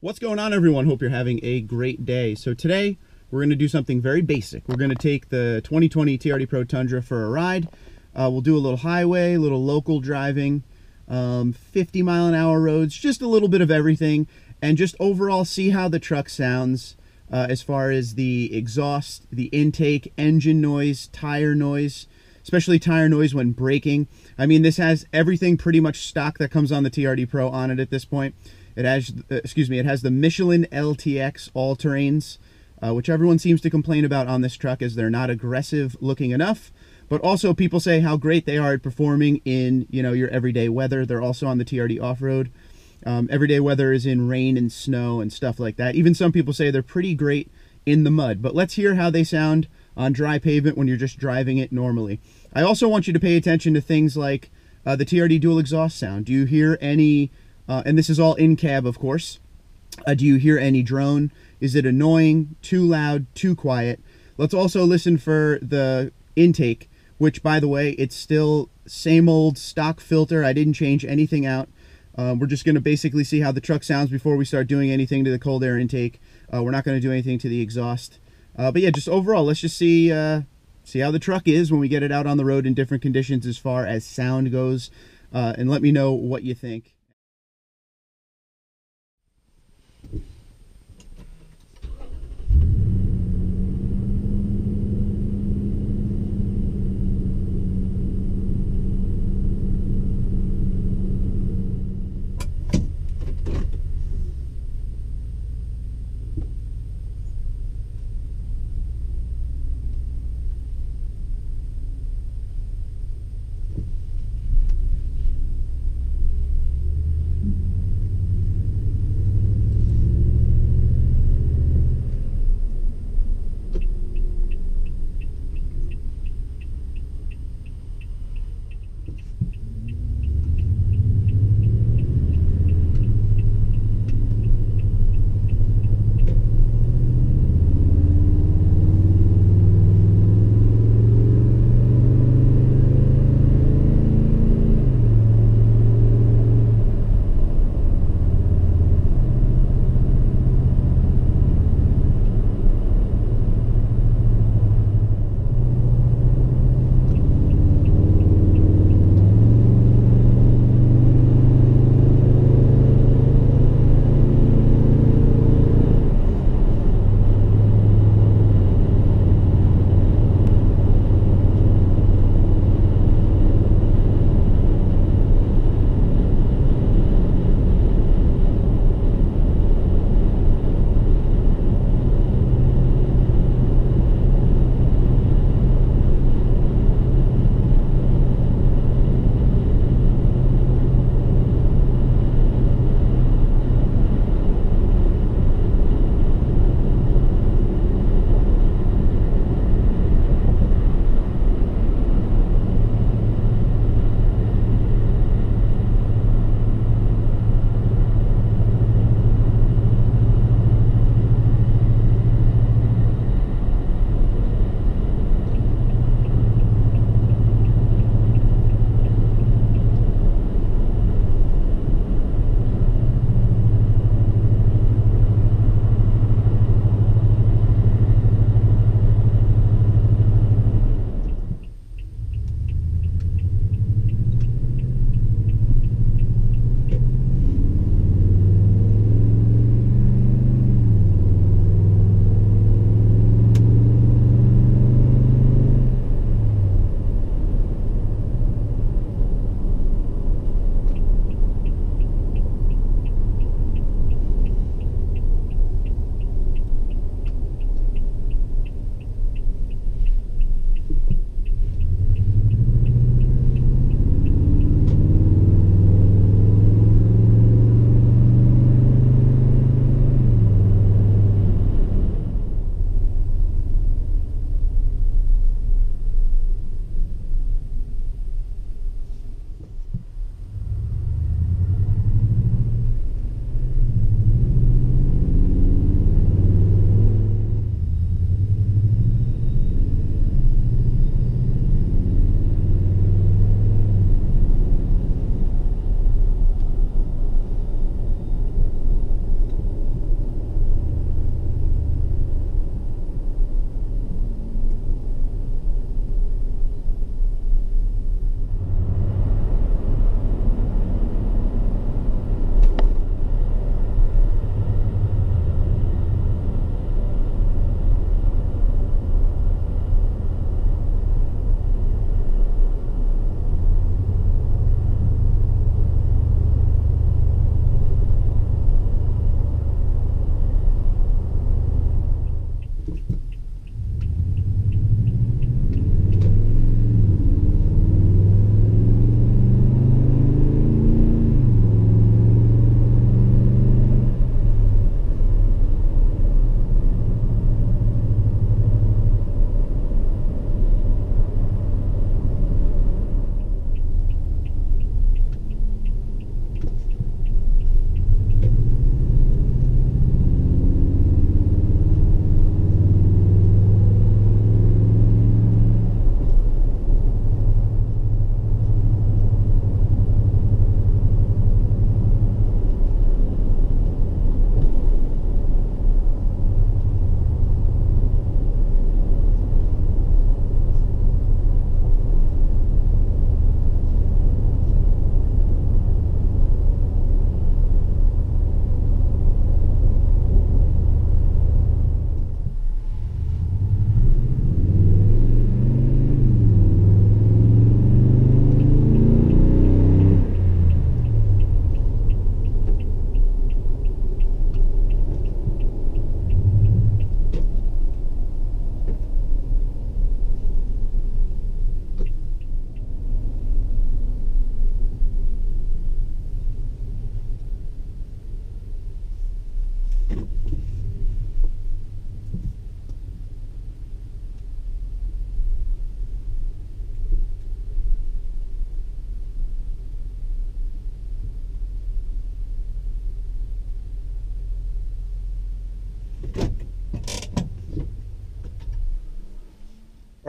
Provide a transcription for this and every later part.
What's going on, everyone? Hope you're having a great day. So today we're going to do something very basic. We're going to take the 2020 TRD Pro Tundra for a ride. We'll do a little highway, a little local driving, 50-mile-an-hour roads, just a little bit of everything, and just overall see how the truck sounds as far as the exhaust, the intake, engine noise, tire noise, especially tire noise when braking. I mean, this has everything pretty much stock that comes on the TRD Pro on it at this point. It has, it has the Michelin LTX all-terrains, which everyone seems to complain about on this truck as they're not aggressive looking enough. But also people say how great they are at performing in, your everyday weather. They're also on the TRD off-road. Everyday weather is in rain and snow and stuff like that. Even some people say they're pretty great in the mud. But let's hear how they sound on dry pavement when you're just driving it normally. I also want you to pay attention to things like the TRD dual exhaust sound. Do you hear any... and this is all in cab, of course. Do you hear any drone? Is it annoying, too loud, too quiet? Let's also listen for the intake, which, by the way, it's still same old stock filter. I didn't change anything out. We're just going to basically see how the truck sounds before we start doing anything to the cold air intake. We're not going to do anything to the exhaust. But yeah, just overall, let's just see how the truck is when we get it out on the road in different conditions as far as sound goes. And let me know what you think.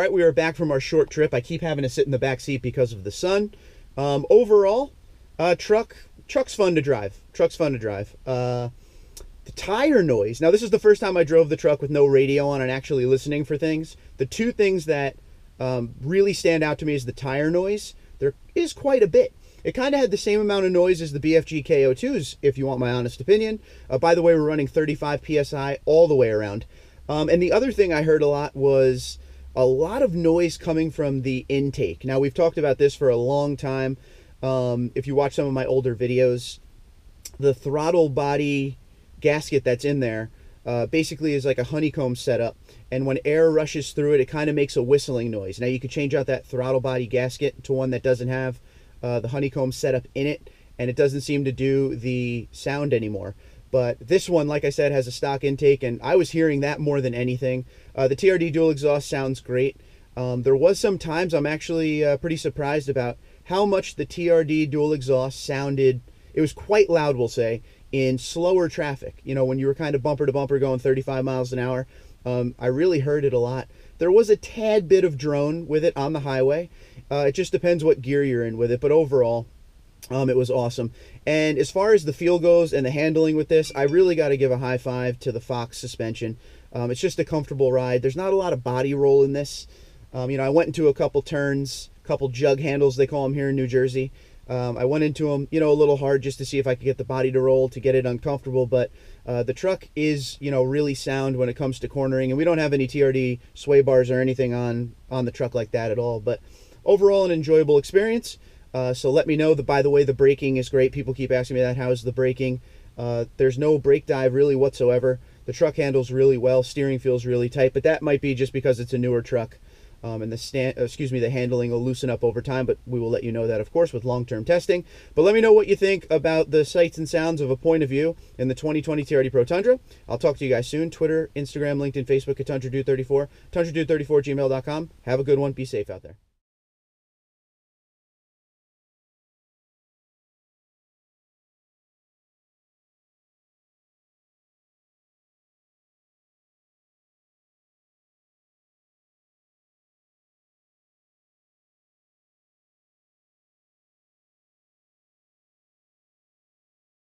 All right, we are back from our short trip. I keep having to sit in the back seat because of the sun. Overall, truck's fun to drive. Truck's fun to drive. The tire noise. Now, this is the first time I drove the truck with no radio on and actually listening for things. The two things that really stand out to me is the tire noise. There is quite a bit. It kind of had the same amount of noise as the BFG KO2s, if you want my honest opinion. By the way, we're running 35 PSI all the way around. And the other thing I heard a lot was a lot of noise coming from the intake. Now, we've talked about this for a long time. If you watch some of my older videos, the throttle body gasket that's in there basically is like a honeycomb setup. And when air rushes through it, it kind of makes a whistling noise. Now, you could change out that throttle body gasket to one that doesn't have the honeycomb setup in it, and it doesn't seem to do the sound anymore. But this one, like I said, has a stock intake, and I was hearing that more than anything. The TRD dual exhaust sounds great. There was some times I'm actually pretty surprised about how much the TRD dual exhaust sounded. It was quite loud, we'll say, in slower traffic. You know, when you were kind of bumper to bumper going 35 miles an hour, I really heard it a lot. There was a tad bit of drone with it on the highway. It just depends what gear you're in with it, but overall, it was awesome. And as far as the feel goes and the handling with this, I really got to give a high five to the Fox suspension. It's just a comfortable ride. There's not a lot of body roll in this. You know, I went into a couple turns, couple jug handles, they call them here in New Jersey. I went into them, you know, a little hard just to see if I could get the body to roll, to get it uncomfortable. But the truck is, you know, really sound when it comes to cornering. And we don't have any TRD sway bars or anything on the truck like that at all. But overall, an enjoyable experience. So let me know that, by the way, the braking is great. People keep asking me that. How's the braking? There's no brake dive really whatsoever. The truck handles really well. Steering feels really tight, but that might be just because it's a newer truck. And the handling will loosen up over time, but we will let you know that, of course, with long-term testing. But let me know what you think about the sights and sounds of a point of view in the 2020 TRD Pro Tundra. I'll talk to you guys soon. Twitter, Instagram, LinkedIn, Facebook at TundraDude34, TundraDude34@gmail.com. Have a good one. Be safe out there.